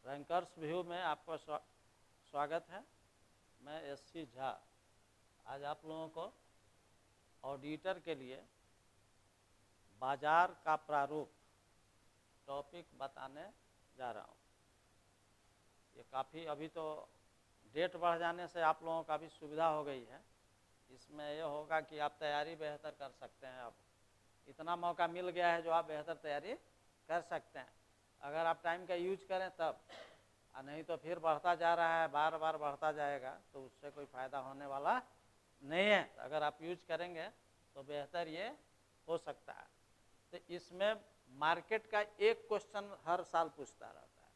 Bankers view में आपका स्वागत है। मैं एससी झा आज आप लोगों को ऑडिटर के लिए बाजार का प्रारूप टॉपिक बताने जा रहा हूँ। ये काफ़ी अभी तो डेट बढ़ जाने से आप लोगों का भी सुविधा हो गई है। इसमें ये होगा कि आप तैयारी बेहतर कर सकते हैं। अब इतना मौका मिल गया है जो आप बेहतर तैयारी कर सकते हैं अगर आप टाइम का यूज करें तब, नहीं तो फिर बढ़ता जा रहा है, बार बार बढ़ता जाएगा तो उससे कोई फ़ायदा होने वाला नहीं है। अगर आप यूज करेंगे तो बेहतर ये हो सकता है। तो इसमें मार्केट का एक क्वेश्चन हर साल पूछता रहता है।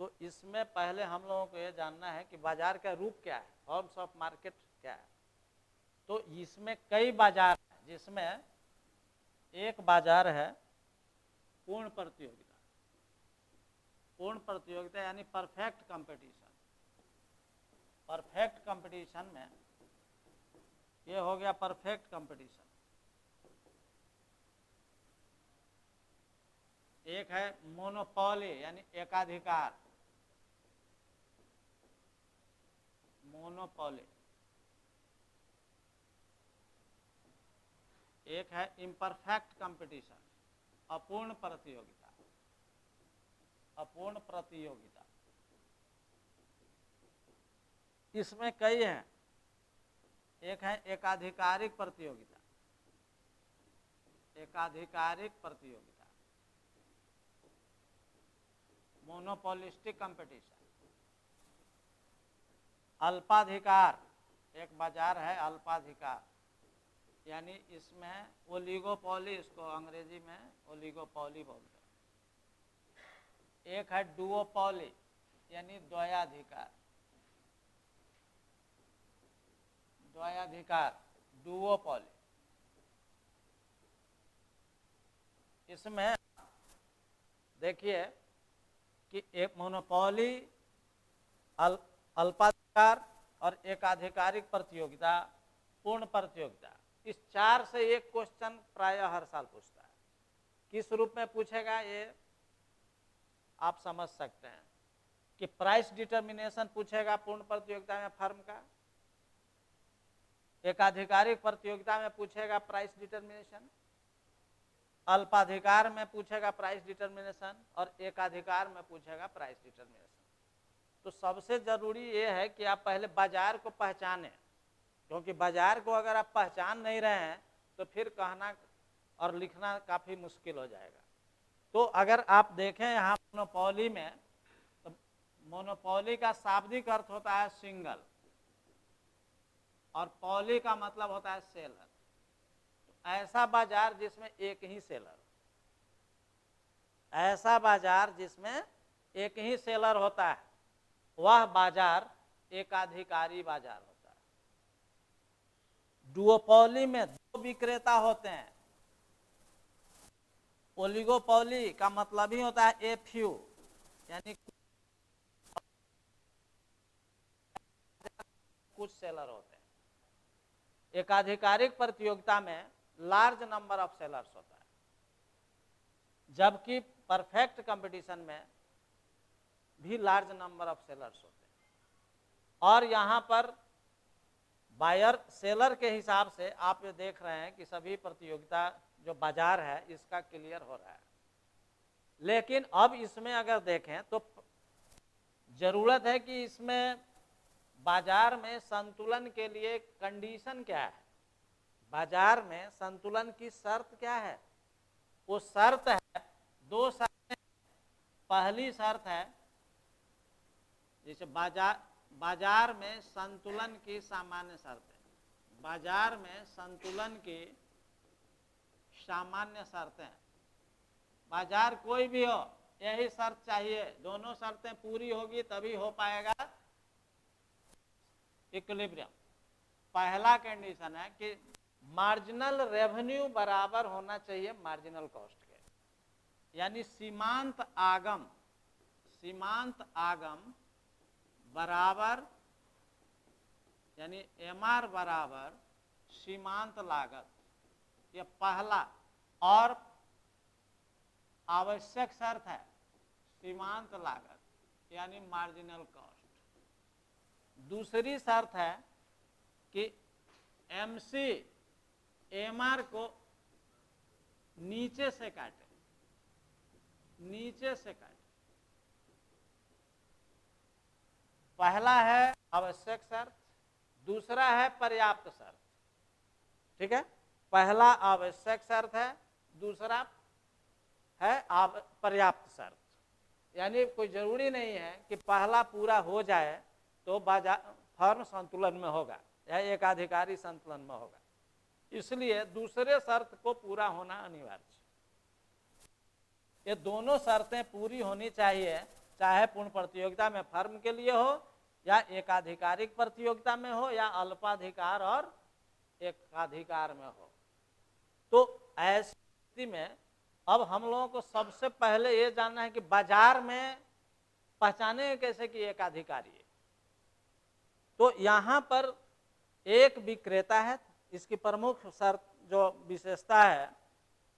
तो इसमें पहले हम लोगों को ये जानना है कि बाजार का रूप क्या है, फॉर्म्स ऑफ मार्केट क्या है। तो इसमें कई बाजार हैं, जिसमें एक बाजार है पूर्ण प्रतियोगिता। पूर्ण प्रतियोगिता यानी परफेक्ट कंपटीशन। परफेक्ट कंपटीशन में ये हो गया परफेक्ट कंपटीशन। एक है मोनोपोली यानी एकाधिकार, मोनोपोली। एक है इम्परफेक्ट कंपटीशन, अपूर्ण प्रतियोगिता। अपूर्ण प्रतियोगिता इसमें कई हैं। एक है एकाधिकारिक प्रतियोगिता। एकाधिकारिक प्रतियोगिता, मोनोपोलिस्टिक कंपटीशन। अल्पाधिकार, एक बाजार है अल्पाधिकार, यानी इसमें ओलिगोपोली, इसको अंग्रेजी में ओलिगोपोली बोलते हैं। एक है डुओपोली यानी द्वयाधिकार। द्वयाधिकार, डुओपोली। इसमें देखिए कि एक मोनोपोली, अल्पाधिकार और एकाधिकारिक प्रतियोगिता, पूर्ण प्रतियोगिता, इस चार से एक क्वेश्चन प्रायः हर साल पूछता है। किस रूप में पूछेगा ये आप समझ सकते हैं कि प्राइस डिटर्मिनेशन पूछेगा पूर्ण प्रतियोगिता में फर्म का, एकाधिकारिक प्रतियोगिता में पूछेगा प्राइस डिटर्मिनेशन, अल्पाधिकार में पूछेगा प्राइस डिटर्मिनेशन और एकाधिकार में पूछेगा प्राइस डिटर्मिनेशन। तो सबसे जरूरी ये है कि आप पहले बाजार को पहचानें, क्योंकि बाजार को अगर आप पहचान नहीं रहे हैं तो फिर कहना और लिखना काफ़ी मुश्किल हो जाएगा। तो अगर आप देखें यहाँ मोनोपोली में, तो मोनोपोली का शाब्दिक अर्थ होता है सिंगल और पॉली का मतलब होता है सेलर। तो ऐसा बाजार जिसमें एक ही सेलर, ऐसा बाजार जिसमें एक ही सेलर होता है, वह बाजार एकाधिकारी बाजार होता है। डुओपोली में दो विक्रेता होते हैं। ओलिगोपोली का मतलब ही होता है ए फ्यू, यानी कुछ सेलर होते हैं। एकाधिकारिक प्रतियोगिता में लार्ज नंबर ऑफ सेलर्स होता है, जबकि परफेक्ट कंपटीशन में भी लार्ज नंबर ऑफ सेलर्स होते हैं। और यहाँ पर बायर सेलर के हिसाब से आप ये देख रहे हैं कि सभी प्रतियोगिता जो बाजार है इसका क्लियर हो रहा है। लेकिन अब इसमें अगर देखें तो जरूरत है कि इसमें बाजार में संतुलन के लिए कंडीशन क्या है, बाजार में संतुलन की शर्त क्या है। वो शर्त है, दो शर्तें। पहली शर्त है जैसे बाजार में संतुलन की सामान्य शर्तें। बाजार में संतुलन की सामान्य शर्तें, बाजार कोई भी हो यही शर्त चाहिए, दोनों शर्तें पूरी होगी तभी हो पाएगा इक्विलिब्रियम। पहला कंडीशन है कि मार्जिनल रेवेन्यू बराबर होना चाहिए मार्जिनल कॉस्ट के, यानी सीमांत आगम, सीमांत आगम बराबर, यानी एमआर बराबर सीमांत लागत। यह पहला और आवश्यक शर्त है। सीमांत लागत यानी मार्जिनल कॉस्ट। दूसरी शर्त है कि एमसी एमआर को नीचे से काटे, नीचे से काटे। पहला है आवश्यक शर्त, दूसरा है पर्याप्त शर्त। ठीक है, पहला आवश्यक शर्त है, दूसरा है पर्याप्त शर्त। यानी कोई जरूरी नहीं है कि पहला पूरा हो जाए तो बाजार फर्म संतुलन में होगा या एकाधिकारी संतुलन में होगा, इसलिए दूसरे शर्त को पूरा होना अनिवार्य है। ये दोनों शर्तें पूरी होनी चाहिए, चाहे पूर्ण प्रतियोगिता में फर्म के लिए हो या एकाधिकारिक प्रतियोगिता में हो या अल्पाधिकार और एकाधिकार में हो। तो ऐसी स्थिति में अब हम लोगों को सबसे पहले ये जानना है कि बाजार में पहचाने कैसे कि एकाधिकारी है। तो यहां पर एक विक्रेता है, इसकी प्रमुख शर्त जो विशेषता है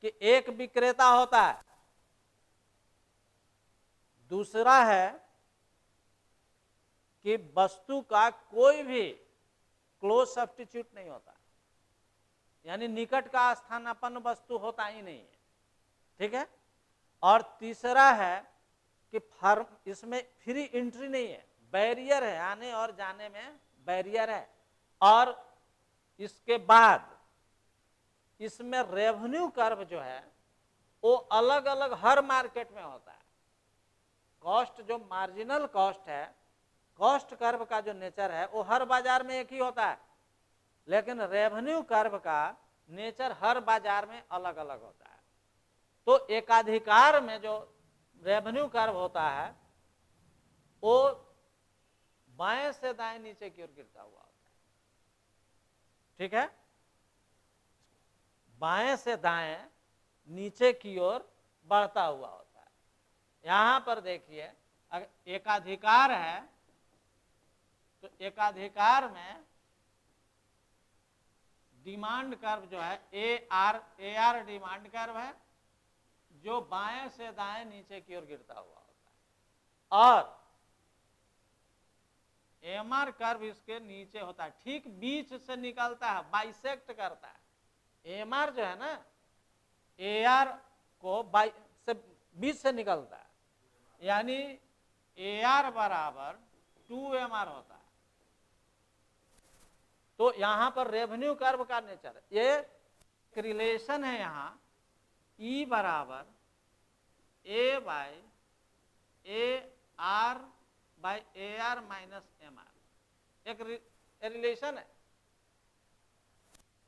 कि एक विक्रेता होता है, दूसरा है कि वस्तु का कोई भी क्लोज सब्स्टिट्यूट नहीं होता, यानी निकट का स्थानापन्न वस्तु होता ही नहीं है। ठीक है, और तीसरा है कि फर्म इसमें फ्री एंट्री नहीं है, बैरियर है, आने और जाने में बैरियर है। और इसके बाद इसमें रेवेन्यू कर्व जो है वो अलग अलग हर मार्केट में होता है। कॉस्ट जो मार्जिनल कॉस्ट है, कॉस्ट कर्व का जो नेचर है वो हर बाजार में एक ही होता है, लेकिन रेवेन्यू कर्व का नेचर हर बाजार में अलग अलग होता है। तो एकाधिकार में जो रेवेन्यू कर्व होता है वो बाएं से दाएं नीचे की ओर गिरता हुआ होता है। ठीक है, बाएं से दाएं नीचे की ओर बढ़ता हुआ होता है। यहां पर देखिए, अगर एकाधिकार है तो एकाधिकार में डिमांड कर्व जो है ए आर डिमांड कर्व है, जो बाएं से दाएं नीचे की ओर गिरता हुआ होता है, और एमआर कर्व इसके नीचे होता है, ठीक बीच से निकलता है, बाइसेक्ट करता है। एमआर जो है ना, एआर को बीच से निकलता है, यानी एआर बराबर 2एमआर होता है। तो यहां पर रेवेन्यू कर्व का नेचर है, ये रिलेशन है यहां ई बराबर A by A R by A R minus M R, एक रिलेशन है।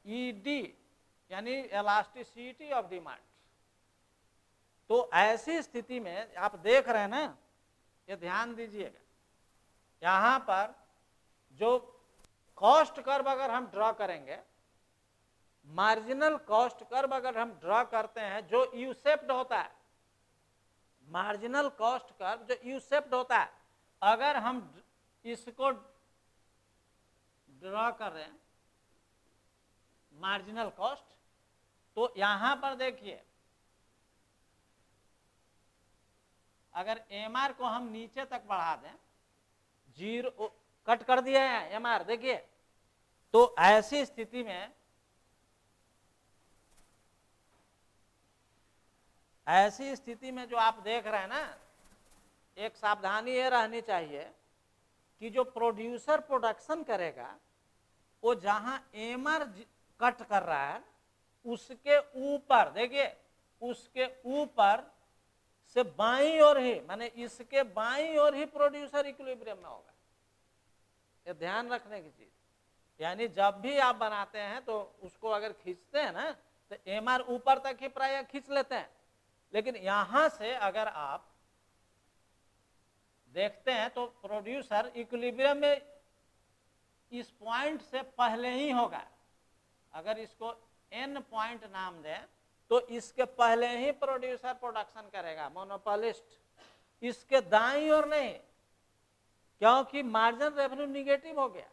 ईडी यानी इलास्टिसिटी ऑफ डिमांड। तो ऐसी स्थिति में आप देख रहे हैं ना, ये ध्यान दीजिएगा, यहां पर जो कॉस्ट कर्व अगर हम ड्रॉ करेंगे, मार्जिनल कॉस्ट कर्व अगर हम ड्रॉ करते हैं जो यू शेप्ड होता है, मार्जिनल कॉस्ट कर्व जो यू शेप्ड होता है, अगर हम इसको ड्रॉ कर रहे हैं मार्जिनल कॉस्ट, तो यहां पर देखिए अगर एमआर को हम नीचे तक बढ़ा दें, जीरो कट कर दिया है एमआर, देखिए, तो ऐसी स्थिति में जो आप देख रहे हैं ना, एक सावधानी ये रहनी चाहिए कि जो प्रोड्यूसर प्रोडक्शन करेगा वो जहां एमआर कट कर रहा है उसके ऊपर, देखिए उसके ऊपर से बाईं ओर ही, माने इसके बाईं ओर ही प्रोड्यूसर इक्विलिब्रियम में होगा। ये ध्यान रखने की चीज, यानी जब भी आप बनाते हैं तो उसको अगर खींचते हैं ना तो एमआर ऊपर तक ही प्राय खींच लेते हैं, लेकिन यहां से अगर आप देखते हैं तो प्रोड्यूसर इक्विलिब्रियम में इस पॉइंट से पहले ही होगा। अगर इसको एन पॉइंट नाम दें तो इसके पहले ही प्रोड्यूसर प्रोडक्शन करेगा, मोनोपोलिस्ट, इसके दाईं ओर नहीं, क्योंकि मार्जिन रेवेन्यू निगेटिव हो गया,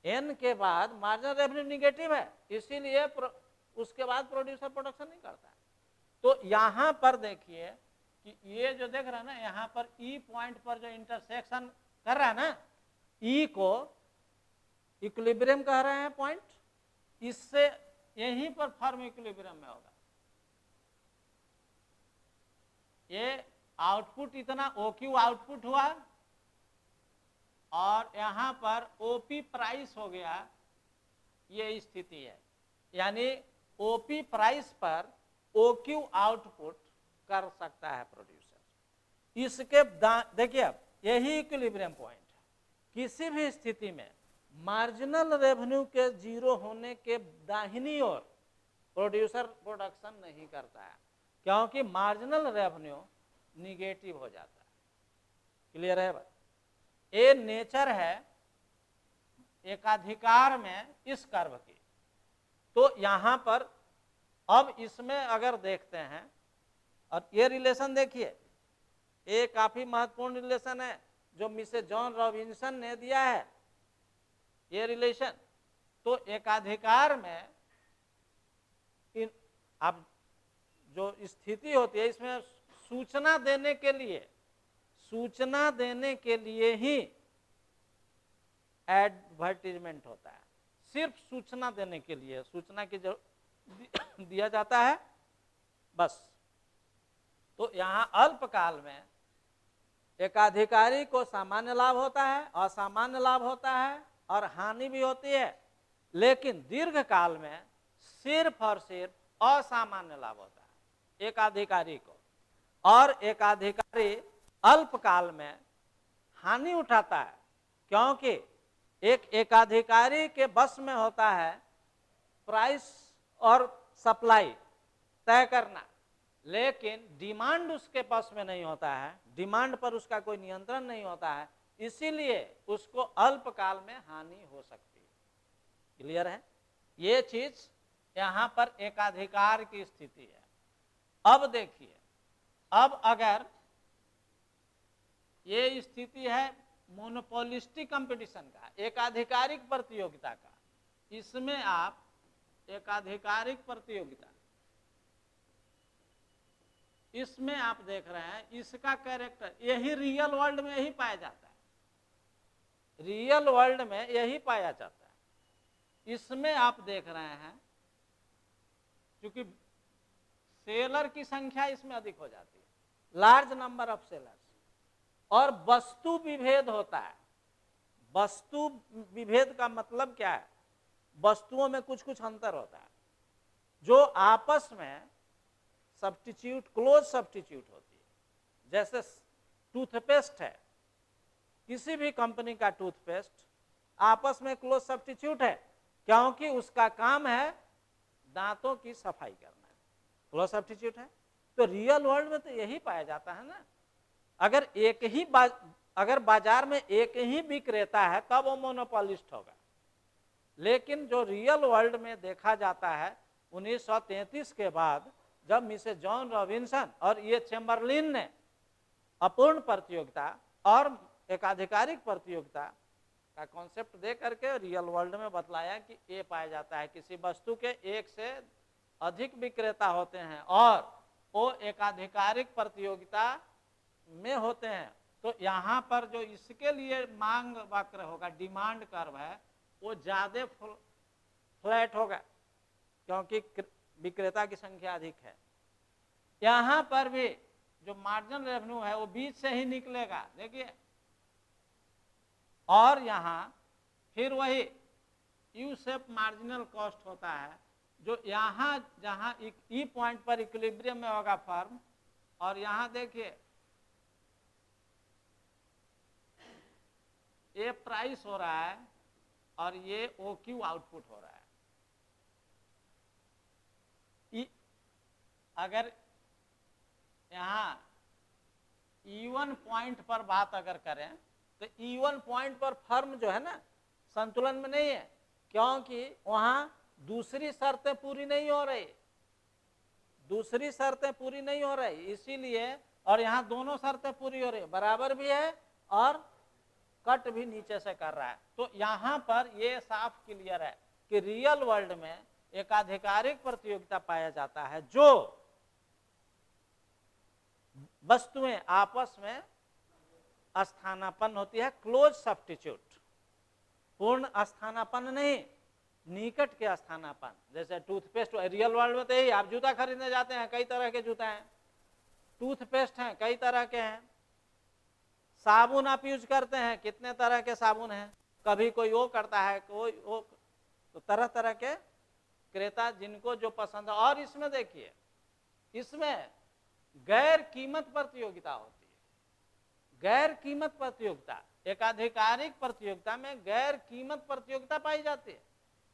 एन के बाद मार्जिन रेवेन्यू निगेटिव है, इसीलिए उसके बाद प्रोड्यूसर प्रोडक्शन नहीं करता है। तो यहां पर देखिए कि ये जो देख रहे हैं ना यहाँ पर ई पॉइंट पर जो इंटरसेक्शन कर रहा है ना, ई को इक्विलिब्रियम कह रहे हैं पॉइंट, इससे यहीं पर फर्म इक्विलिब्रियम में होगा। ये आउटपुट इतना OQ आउटपुट हुआ और यहां पर OP प्राइस हो गया, ये स्थिति है। यानी OP प्राइस पर OQ आउटपुट कर सकता है प्रोड्यूसर। इसके देखिए अब यही इक्विलिब्रियम पॉइंट है। किसी भी स्थिति में मार्जिनल रेवेन्यू के जीरो होने के दाहिनी ओर प्रोड्यूसर प्रोडक्शन नहीं करता है, क्योंकि मार्जिनल रेवेन्यू निगेटिव हो जाता है। क्लियर है भाई? ये नेचर है एकाधिकार में इस कर्व की। तो यहां पर अब इसमें अगर देखते हैं, और ये रिलेशन देखिए, ये काफी महत्वपूर्ण रिलेशन है जो मिसेस जॉन रॉबिन्सन ने दिया है, ये रिलेशन। तो एकाधिकार में इन अब जो स्थिति होती है इसमें सूचना देने के लिए ही एडवर्टीजमेंट होता है, सिर्फ सूचना देने के लिए, सूचना की जो दिया जाता है बस। तो यहां अल्पकाल में एकाधिकारी को सामान्य लाभ होता है, असामान्य लाभ होता है और हानि भी होती है, लेकिन दीर्घकाल में सिर्फ और सिर्फ असामान्य लाभ होता है एकाधिकारी को। और एकाधिकारी अल्पकाल में हानि उठाता है, क्योंकि एक एकाधिकारी के बस में होता है प्राइस और सप्लाई तय करना, लेकिन डिमांड उसके पास में नहीं होता है, डिमांड पर उसका कोई नियंत्रण नहीं होता है, इसीलिए उसको अल्पकाल में हानि हो सकती है। क्लियर है? ये चीज यहां पर एकाधिकार की स्थिति है। अब देखिए, अब अगर ये स्थिति है मोनोपोलिस्टिक कंपटीशन का, एकाधिकारिक प्रतियोगिता का, इसमें आप एकाधिकारिक प्रतियोगिता, इसमें आप देख रहे हैं इसका कैरेक्टर यही रियल वर्ल्ड में यही पाया जाता है, रियल वर्ल्ड में यही पाया जाता है। इसमें आप देख रहे हैं क्योंकि सेलर की संख्या इसमें अधिक हो जाती है, लार्ज नंबर ऑफ सेलर्स, और वस्तु विभेद होता है। वस्तु विभेद का मतलब क्या है? वस्तुओं में कुछ कुछ अंतर होता है जो आपस में सब्स्टिट्यूट, क्लोज सब्स्टिट्यूट होती है। जैसे टूथपेस्ट है, किसी भी कंपनी का टूथपेस्ट आपस में क्लोज सब्स्टिट्यूट है, क्योंकि उसका काम है दांतों की सफाई करना, क्लोज सब्स्टिट्यूट है। तो रियल वर्ल्ड में तो यही पाया जाता है ना। अगर अगर बाजार में एक ही विक्रेता है तब वो मोनोपोलिस्ट होगा, लेकिन जो रियल वर्ल्ड में देखा जाता है 1933 के बाद, जब मिसेस जॉन रॉबिन्सन और ये चैम्बरलिन ने अपूर्ण प्रतियोगिता और एकाधिकारिक प्रतियोगिता का कॉन्सेप्ट दे करके रियल वर्ल्ड में बतलाया कि ये पाया जाता है किसी वस्तु के एक से अधिक विक्रेता होते हैं और वो एकाधिकारिक प्रतियोगिता में होते हैं। तो यहाँ पर जो इसके लिए मांग वक्र होगा, डिमांड कर्व है, वो ज्यादा फ्लैट होगा क्योंकि विक्रेता की संख्या अधिक है। यहाँ पर भी जो मार्जिनल रेवेन्यू है वो बीच से ही निकलेगा, देखिए। और यहाँ फिर वही यू शेप मार्जिनल कॉस्ट होता है, जो यहाँ जहाँ ई पॉइंट पर इक्विलिब्रियम में होगा फर्म, और यहाँ देखिए ये प्राइस हो रहा है और ये OQ आउटपुट हो रहा है। अगर यहाँ E1 पॉइंट पर बात अगर करें तो E1 पॉइंट पर फर्म जो है ना संतुलन में नहीं है, क्योंकि वहां दूसरी शर्तें पूरी नहीं हो रही, दूसरी शर्तें पूरी नहीं हो रही, इसीलिए। और यहाँ दोनों शर्तें पूरी हो रही, बराबर भी है और कट भी नीचे से कर रहा है। तो यहाँ पर ये साफ क्लियर है कि रियल वर्ल्ड में एकाधिकारिक प्रतियोगिता पाया जाता है जो वस्तुएं आपस में स्थानापन्न होती है, क्लोज सब्स्टिट्यूट, पूर्ण स्थानापन्न नहीं, निकट के स्थानापन्न। जैसे टूथपेस्ट, रियल वर्ल्ड में तो यही, आप जूता खरीदने जाते हैं, कई तरह के जूता हैं, टूथपेस्ट हैं कई तरह के हैं, साबुन आप यूज करते हैं, कितने तरह के साबुन हैं, कभी कोई वो करता है, कोई वो, तो तरह तरह के क्रेता जिनको जो पसंद है। और इसमें देखिए, इसमें गैर कीमत प्रतियोगिता होती है, गैर कीमत प्रतियोगिता, एकाधिकारिक प्रतियोगिता में गैर कीमत प्रतियोगिता पाई जाती है,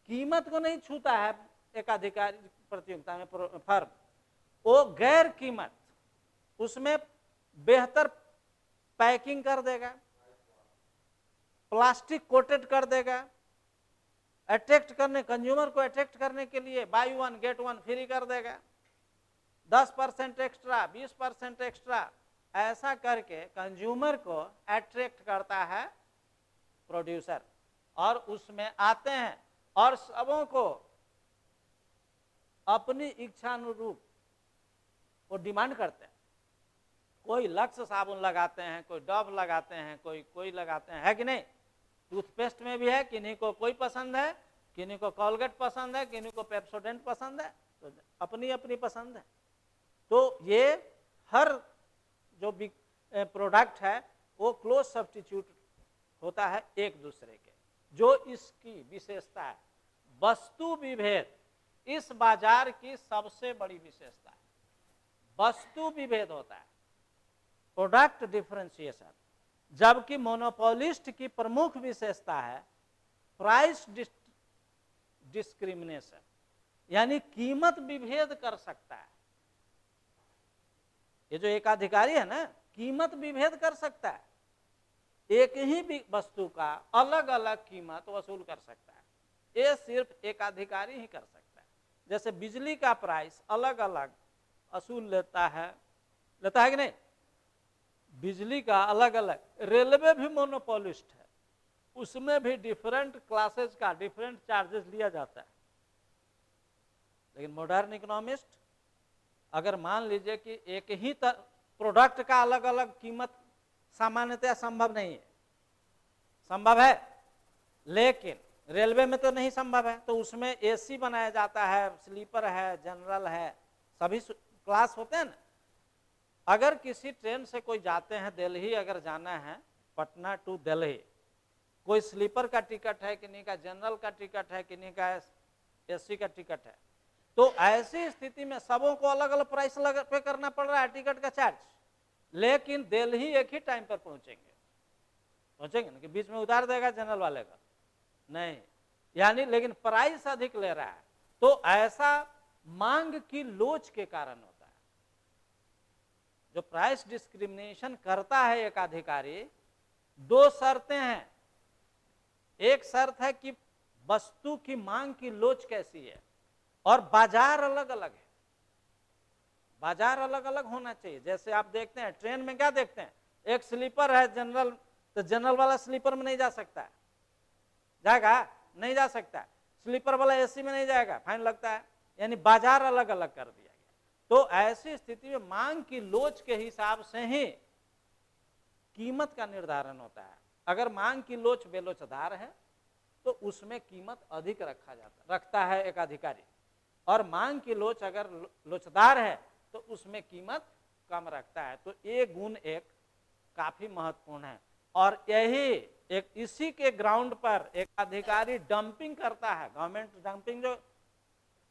कीमत को नहीं छूता है एकाधिकारिक प्रतियोगिता में फर्म, वो गैर कीमत, उसमें बेहतर पैकिंग कर देगा, प्लास्टिक कोटेड कर देगा, अट्रैक्ट करने, कंज्यूमर को अट्रैक्ट करने के लिए by one get one free कर देगा, 10% एक्स्ट्रा, 20% एक्स्ट्रा, ऐसा करके कंज्यूमर को अट्रैक्ट करता है प्रोड्यूसर, और उसमें आते हैं और सबों को अपनी इच्छा अनुरूप वो डिमांड करते हैं। कोई लक्स साबुन लगाते हैं, कोई डव लगाते हैं, कोई लगाते हैं, है कि नहीं? टूथपेस्ट में भी है, किन्हीं को कोई पसंद है, किन्हीं को कोलगेट पसंद है, किन्हीं को पेप्सोडेंट पसंद है, तो अपनी अपनी पसंद है। तो ये हर जो प्रोडक्ट है वो क्लोज सब्स्टिट्यूट होता है एक दूसरे के। जो इसकी विशेषता है, वस्तु विभेद इस बाजार की सबसे बड़ी विशेषता है, वस्तु विभेद होता है, प्रोडक्ट डिफरेंशिएशन। जबकि मोनोपोलिस्ट की प्रमुख विशेषता है प्राइस डिस्क्रिमिनेशन, यानी कीमत विभेद कर सकता है। ये जो एकाधिकारी है ना, कीमत विभेद कर सकता है, एक ही वस्तु का अलग अलग कीमत वसूल कर सकता है, ये सिर्फ एकाधिकारी ही कर सकता है। जैसे बिजली का प्राइस अलग अलग वसूल लेता है कि नहीं, बिजली का अलग अलग। रेलवे भी मोनोपोलिस्ट है, उसमें भी डिफरेंट क्लासेस का डिफरेंट चार्जेस लिया जाता है। लेकिन मॉडर्न इकोनॉमिस्ट अगर मान लीजिए कि एक ही प्रोडक्ट का अलग अलग कीमत सामान्यतः संभव नहीं है, संभव है लेकिन रेलवे में तो नहीं संभव है, तो उसमें एसी बनाया जाता है, स्लीपर है, जनरल है, सभी क्लास होते हैं ना। अगर किसी ट्रेन से कोई जाते हैं, दिल्ली अगर जाना है, पटना टू दिल्ली, कोई स्लीपर का टिकट है, किन्हीं का जनरल का टिकट है, किन्हीं का एसी का टिकट है, तो ऐसी स्थिति में सबों को अलग अलग प्राइस पे करना पड़ रहा है टिकट का चार्ज। लेकिन दिल्ली एक ही टाइम पर पहुंचेंगे ना, कि बीच में उतार देगा जनरल वाले का, नहीं, यानी लेकिन प्राइस अधिक ले रहा है। तो ऐसा मांग की लोच के कारण होता है। जो प्राइस डिस्क्रिमिनेशन करता है एकाधिकारी, दो शर्तें हैं। एक शर्त है कि वस्तु की मांग की लोच कैसी है, और बाजार अलग अलग है, बाजार अलग अलग होना चाहिए। जैसे आप देखते हैं ट्रेन में क्या देखते हैं, एक स्लीपर है जनरल, तो जनरल वाला स्लीपर में नहीं जा सकता है, जाएगा नहीं जा सकता है, स्लीपर वाला एसी में नहीं जाएगा, फाइन लगता है। यानी बाजार अलग अलग कर दिया गया। तो ऐसी स्थिति में मांग की लोच के हिसाब से ही कीमत का निर्धारण होता है। अगर मांग की लोच बेलोचदार है तो उसमें कीमत अधिक रखता है एकाधिकारी, और मांग की लोच अगर लोचदार है तो उसमें कीमत कम रखता है। तो ये गुण एक काफी महत्वपूर्ण है, और यही एक इसी के ग्राउंड पर एक अधिकारी डंपिंग करता है। गवर्नमेंट डंपिंग, जो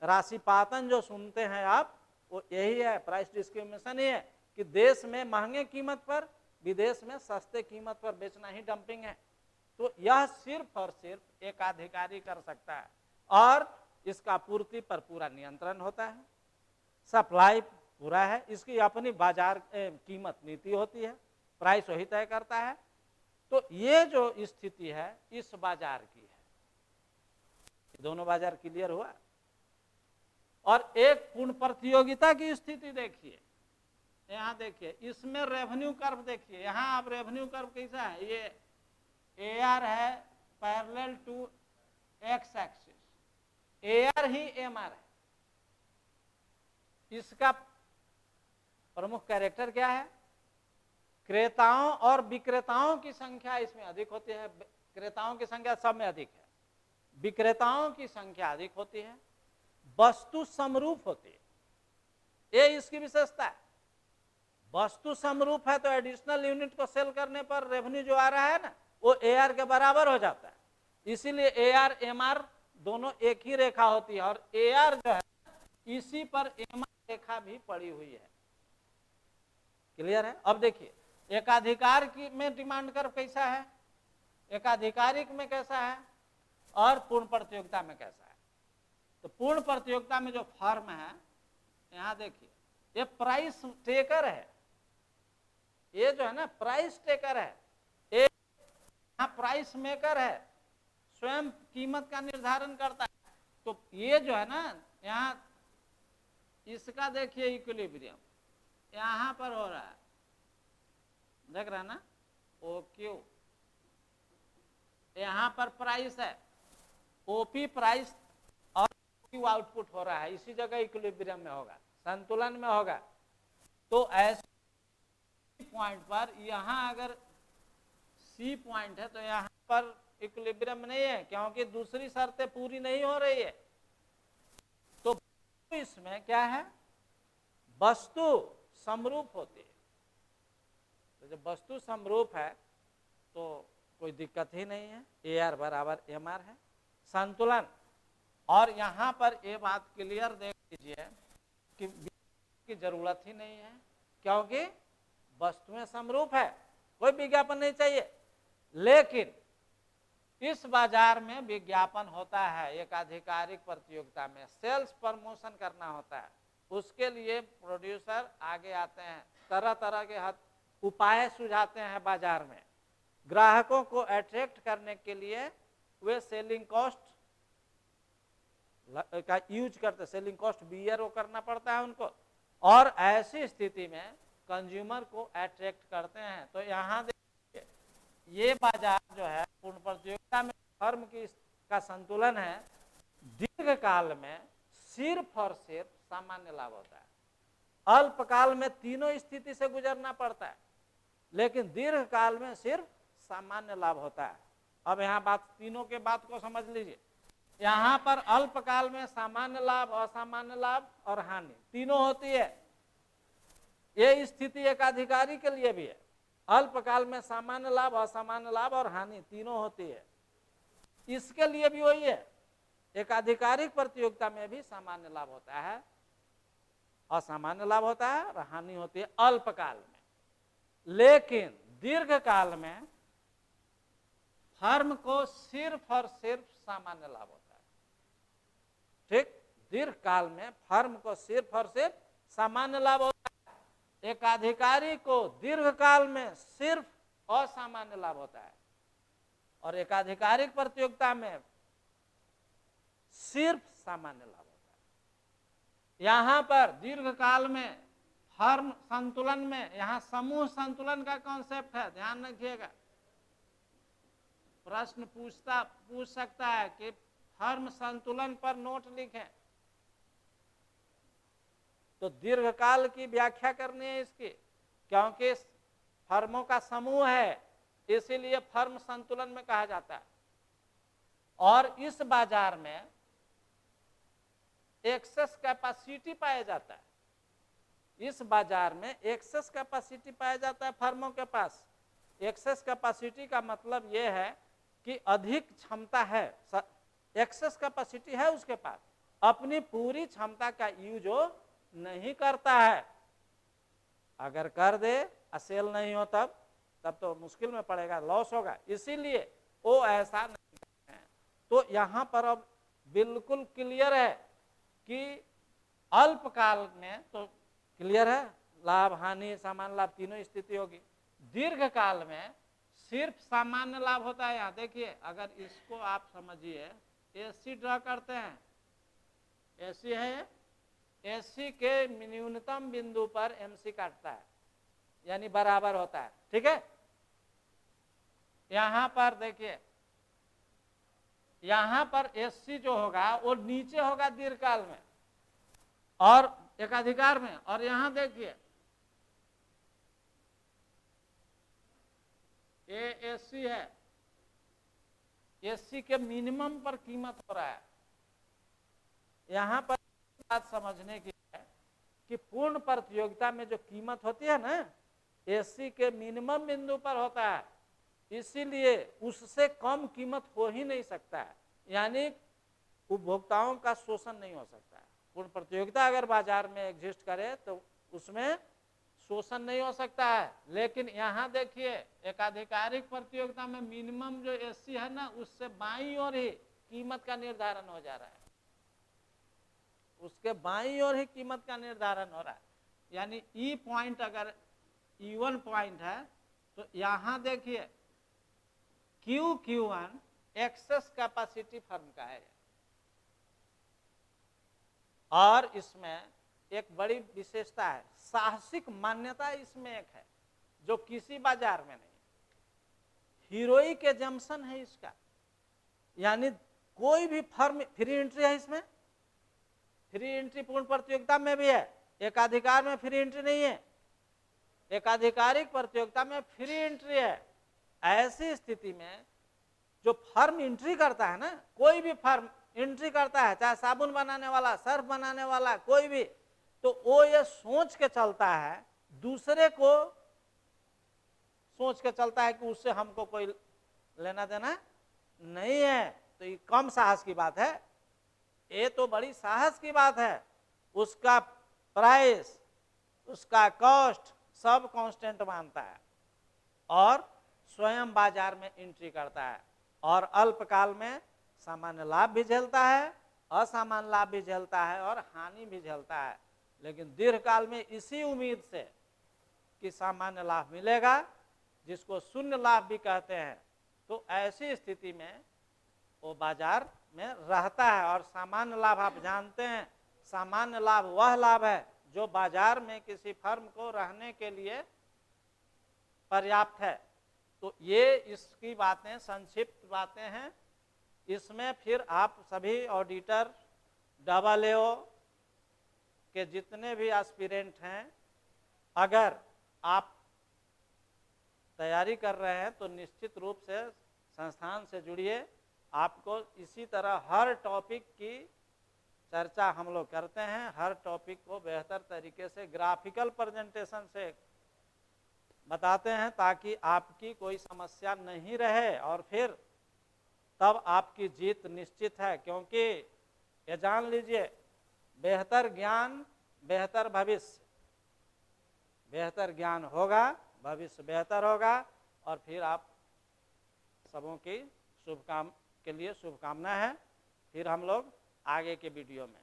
राशिपातन जो सुनते हैं आप, वो यही है, प्राइस डिस्क्रिमिनेशन ही है, कि देश में महंगे कीमत पर, विदेश में सस्ते कीमत पर बेचना ही डंपिंग है। तो यह सिर्फ और सिर्फ एक अधिकारी कर सकता है, और इसका पूर्ति पर पूरा नियंत्रण होता है, सप्लाई पूरा है, इसकी अपनी बाजार कीमत नीति होती है, प्राइस वही तय करता है। तो ये जो स्थिति है इस बाजार की है। दोनों बाजार क्लियर हुआ। और एक पूर्ण प्रतियोगिता की स्थिति देखिए, यहां देखिए, इसमें रेवेन्यू कर्व देखिए, यहां आप रेवेन्यू कर्व कैसा है, ये AR है parallel to X axis, AR ही MR है। इसका प्रमुख कैरेक्टर क्या है, क्रेताओं और विक्रेताओं की संख्या इसमें अधिक होती है। क्रेताओं की संख्या सब में अधिक है, विक्रेताओं की संख्या अधिक होती है, वस्तु समरूप होती है, ये इसकी विशेषता है। वस्तु समरूप है तो एडिशनल यूनिट को सेल करने पर रेवेन्यू जो आ रहा है ना वो एआर के बराबर हो जाता है। इसीलिए एआर एमआर दोनों एक ही रेखा होती है और एआर जो है इसी पर एमआर रेखा भी पड़ी हुई है। क्लियर है? अब देखिए एकाधिकार की में डिमांड कर्व कैसा है, एकाधिकारिक में कैसा है और पूर्ण प्रतियोगिता में कैसा है। तो पूर्ण प्रतियोगिता में जो फर्म है, यहां देखिए ये प्राइस टेकर है, ये जो है ना प्राइस टेकर है, एक यहाँ प्राइस मेकर है, स्वयं कीमत का निर्धारण करता है। तो ये जो है ना यहाँ इसका देखिए इक्विलिब्रियम यहां पर हो रहा है, देख रहा है ना, ओ क्यू यहां पर प्राइस है, ओपी प्राइस और क्यू आउटपुट हो रहा है, इसी जगह इक्विलिब्रियम में होगा, संतुलन में होगा। तो ऐसे पॉइंट पर यहां अगर सी पॉइंट है तो यहां पर इक्विलिब्रियम नहीं है क्योंकि दूसरी शर्तें पूरी नहीं हो रही है। तो इसमें क्या है, वस्तु समरूप होती है। तो जब वस्तु समरूप है तो कोई दिक्कत ही नहीं है, ए आर बराबर एम आर है। संतुलन, और यहां पर ये बात क्लियर देख लीजिए कि की जरूरत ही नहीं है क्योंकि वस्तुएं समरूप है, कोई विज्ञापन नहीं चाहिए। लेकिन इस बाजार में विज्ञापन होता है, एक आधिकारिक प्रतियोगिता में सेल्स प्रमोशन करना होता है, उसके लिए प्रोड्यूसर आगे आते हैं, तरह तरह के उपाय सुझाते हैं बाजार में। ग्राहकों को अट्रैक्ट करने के लिए वे सेलिंग कॉस्ट का यूज करते, सेलिंग कॉस्ट बियर वो करना पड़ता है उनको, और ऐसी स्थिति में कंज्यूमर को अट्रैक्ट करते हैं। तो यहाँ देखिए ये बाजार जो है पूर्ण प्रतियोगिता में फर्म की का संतुलन है, दीर्घकाल में सिर्फ और सिर्फ सामान्य लाभ होता है। अल्पकाल में तीनों स्थिति से गुजरना पड़ता है लेकिन दीर्घकाल में सिर्फ सामान्य लाभ होता है। अब यहाँ बात तीनों के बात को समझ लीजिए, यहाँ पर अल्पकाल में सामान्य लाभ, असामान्य लाभ और हानि तीनों होती है। ये स्थिति एकाधिकारी के लिए भी है, अल्पकाल में सामान्य लाभ, असामान्य लाभ और हानि तीनों होती है। इसके लिए भी वही है, एकाधिकारिक प्रतियोगिता में भी सामान्य लाभ होता है, असामान्य लाभ होता है और हानि होती है अल्पकाल में। लेकिन दीर्घकाल में फर्म को सिर्फ और सिर्फ सामान्य लाभ होता है। ठीक, दीर्घकाल में फर्म को सिर्फ और सिर्फ सामान्य लाभ होता है, एकाधिकारी को दीर्घकाल में सिर्फ असामान्य लाभ होता है और एकाधिकारिक प्रतियोगिता में सिर्फ सामान्य लाभ होता है। यहां पर दीर्घकाल में फर्म संतुलन में, यहां समूह संतुलन का कॉन्सेप्ट है, ध्यान रखिएगा। प्रश्न पूछ सकता है कि फर्म संतुलन पर नोट लिखें, तो दीर्घकाल की व्याख्या करनी है इसकी, क्योंकि फर्मों का समूह है इसीलिए फर्म संतुलन में कहा जाता है। और इस बाजार में एक्सेस कैपेसिटी पाया जाता है, इस बाजार में एक्सेस कैपेसिटी पाया जाता है फर्मों के पास। एक्सेस कैपेसिटी का मतलब यह है कि अधिक क्षमता है, एक्सेस कैपेसिटी है उसके पास, अपनी पूरी क्षमता का यूज नहीं करता है। अगर कर दे सेल नहीं हो तब तो मुश्किल में पड़ेगा, लॉस होगा, इसीलिए वो ऐसा नहीं करते हैं। तो यहां पर अब बिल्कुल क्लियर है कि अल्पकाल में तो क्लियर है, लाभ हानि सामान्य लाभ तीनों स्थिति होगी। दीर्घकाल में सिर्फ सामान्य लाभ होता है। यहाँ देखिए, अगर इसको आप समझिए, एसी ड्रा करते हैं, एसी है, एसी के न्यूनतम बिंदु पर एमसी काटता है यानी बराबर होता है, ठीक है। यहां पर देखिए, यहां पर एससी जो होगा वो नीचे होगा दीर्घकाल में और एकाधिकार में, और यहां देखिए ये एससी है, एससी के मिनिमम पर कीमत हो रहा है। यहां पर बात समझने की है कि पूर्ण प्रतियोगिता में जो कीमत होती है ना, एससी के मिनिमम बिंदु पर होता है, इसीलिए उससे कम कीमत हो ही नहीं सकता है, यानी उपभोक्ताओं का शोषण नहीं हो सकता है। पूर्ण प्रतियोगिता अगर बाजार में एग्जिस्ट करे तो उसमें शोषण नहीं हो सकता है। लेकिन यहाँ देखिए एकाधिकारिक प्रतियोगिता में मिनिमम जो एससी है ना, उससे बाईं ओर ही कीमत का निर्धारण हो जा रहा है, उसके बाईं ओर ही कीमत का निर्धारण हो रहा है। यानी ई पॉइंट अगर E1 पॉइंट है तो यहां देखिए Q1 एक्सेस कैपेसिटी फर्म का है, और इसमें एक बड़ी विशेषता है, साहसिक मान्यता इसमें एक है जो किसी बाजार में नहीं। हीरोइक एजम्पशन है इसका, यानी कोई भी फर्म फ्री एंट्री है इसमें, फ्री एंट्री पूर्ण प्रतियोगिता में भी है, एकाधिकार में फ्री एंट्री नहीं है, एकाधिकारिक प्रतियोगिता में फ्री एंट्री है। ऐसी स्थिति में जो फर्म एंट्री करता है ना, कोई भी फर्म एंट्री करता है, चाहे साबुन बनाने वाला, सर्फ बनाने वाला, कोई भी, तो वो ये सोच के चलता है, दूसरे को सोच के चलता है कि उससे हमको कोई लेना देना नहीं है। तो ये कम साहस की बात है, ये तो बड़ी साहस की बात है। उसका प्राइस, उसका कॉस्ट सब कांस्टेंट मानता है और स्वयं बाजार में एंट्री करता है, और अल्पकाल में सामान्य लाभ भी झेलता है, असामान्य लाभ भी झेलता है और हानि भी झेलता है। लेकिन दीर्घकाल में इसी उम्मीद से कि सामान्य लाभ मिलेगा, जिसको शून्य लाभ भी कहते हैं, तो ऐसी स्थिति में वो बाजार में रहता है। और सामान्य लाभ आप जानते हैं, सामान्य लाभ वह लाभ है जो बाजार में किसी फर्म को रहने के लिए पर्याप्त है। तो ये इसकी बातें संक्षिप्त बातें हैं। इसमें फिर आप सभी ऑडिटर, AA के जितने भी एस्पिरेंट हैं, अगर आप तैयारी कर रहे हैं तो निश्चित रूप से संस्थान से जुड़िए। आपको इसी तरह हर टॉपिक की चर्चा हम लोग करते हैं, हर टॉपिक को बेहतर तरीके से ग्राफिकल प्रेजेंटेशन से बताते हैं, ताकि आपकी कोई समस्या नहीं रहे, और फिर तब आपकी जीत निश्चित है। क्योंकि ये जान लीजिए, बेहतर ज्ञान बेहतर भविष्य, बेहतर ज्ञान होगा, भविष्य बेहतर होगा, और फिर आप सबों की के लिए शुभकामना है। फिर हम लोग आगे के वीडियो में